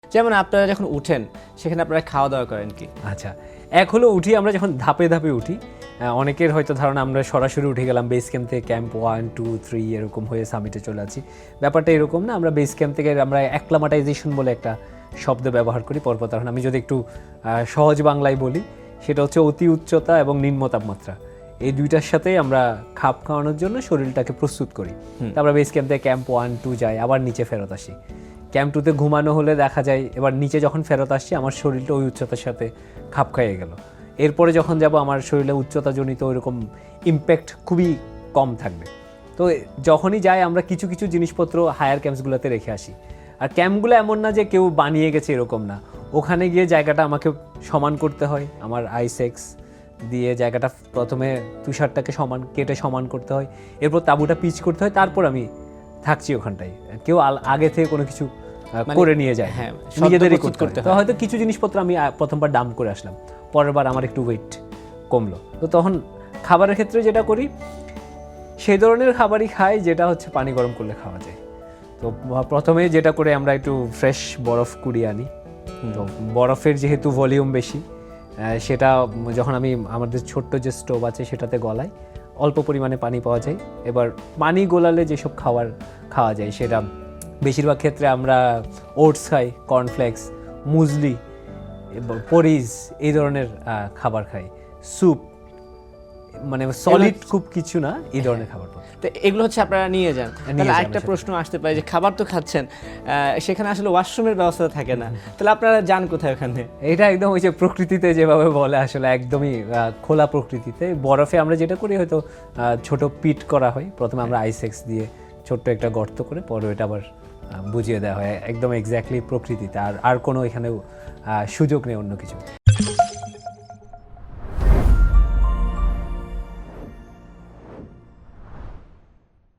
যেমন আপনারা যখন উঠেন সেখানে আপনারা খাওয়া দাওয়া করেন কি? আচ্ছা, এক হলো উঠি আমরা যখন ধাপে ধাপে উঠি। অনেকের হয়তো ধারণা আমরা সরাসরি উঠে গেলাম বেস ক্যাম্প থেকে, ক্যাম্প 1, 2, 3 এরকম হয়ে সামিটে চলে আছি। ব্যাপারটা এরকম না, আমরা বেস ক্যাম্প থেকে আমরা অ্যাক্লামাটাইজেশন বলে একটা শব্দ ব্যবহার করি পর্বতারোহণ। আমি যদি একটু সহজ বাংলায় বলি, সেটা হচ্ছে অতি উচ্চতা এবং নিম্ন তাপমাত্রা, এই দুইটার সাথেই আমরা খাপ খাওয়ানোর জন্য শরীরটাকে প্রস্তুত করি। তারপরে বেস ক্যাম্প থেকে ক্যাম্প 1, 2 যাই, আবার নিচে ফেরত আসি। ক্যাম্প 2তে ঘুমানো হলে দেখা যায় এবার নিচে যখন ফেরত আসছি আমার শরীরটা ওই উচ্চতার সাথে খাপ খাইয়ে গেল। এরপরে যখন যাব আমার শরীরে উচ্চতাজনিত ওইরকম ইম্প্যাক্ট খুবই কম থাকবে। তো যখনই যাই আমরা কিছু কিছু জিনিসপত্র হায়ার ক্যাম্পসগুলোতে রেখে আসি। আর ক্যাম্পগুলো এমন না যে কেউ বানিয়ে গেছে এরকম না, ওখানে গিয়ে জায়গাটা আমাকে সমান করতে হয়। আমার আইসেক্স দিয়ে জায়গাটা প্রথমে তুষারটাকে কেটে সমান করতে হয়, এরপর তাঁবুটা পিচ করতে হয়, তারপর আমি থাকছি ওখানটায়। কেউ আগে থেকে কোনো কিছু করে নিয়ে যায়, হ্যাঁ, নিজেদেরই সদ্য প্রস্তুত করতে করতে হয়। হয়। তো হয়তো কিছু জিনিসপত্র আমি প্রথমবার ডাম্প করে আসলাম, পরের বার আমার একটু ওয়েট কমলো, তো তখন খাবারের ক্ষেত্রে যেটা করি সেই ধরনের খাবারই খাই যেটা হচ্ছে পানি গরম করলে খাওয়া যায়। তো প্রথমে যেটা করে আমরা একটু ফ্রেশ বরফ কুড়িয়ে আনি। তো বরফের যেহেতু ভলিউম বেশি, সেটা যখন আমি আমাদের ছোট্ট যে স্টোভ আছে সেটাতে গলাই, অল্প পরিমাণে পানি পাওয়া যায়। এবার পানি গোলালে যেসব খাবার খাওয়া যায় সেটা বেশিরভাগ ক্ষেত্রে আমরা ওটস খাই, কর্নফ্লেক্স, মুজলি, পরিজ, এই ধরনের খাবার খাই। স্যুপ, মানে সলিড খুব কিছু না, এই ধরনের খাবার। তো এগুলো হচ্ছে আপনারা নিয়ে যান। তাহলে আরেকটা প্রশ্ন আসতে পারে যে খাবার তো খাচ্ছেন, সেখানে আসলে ওয়াশরুমের ব্যবস্থা থাকে না, তাহলে আপনারা যান কোথায় ওখানে? এটা একদম ওই যে প্রকৃতিতে যেভাবে বলে, আসলে একদমই খোলা প্রকৃতিতে। বরফে আমরা যেটা করি হয়তো ছোট পিট করা হয়, প্রথমে আমরা আইসেক্স দিয়ে ছোট্ট একটা গর্ত করে পরে এটা আবার বুঝিয়ে দেওয়া হয়। একদম এক্স্যাক্টলি প্রকৃতিতে, আর কোনো এখানে সুযোগ নেই অন্য কিছু।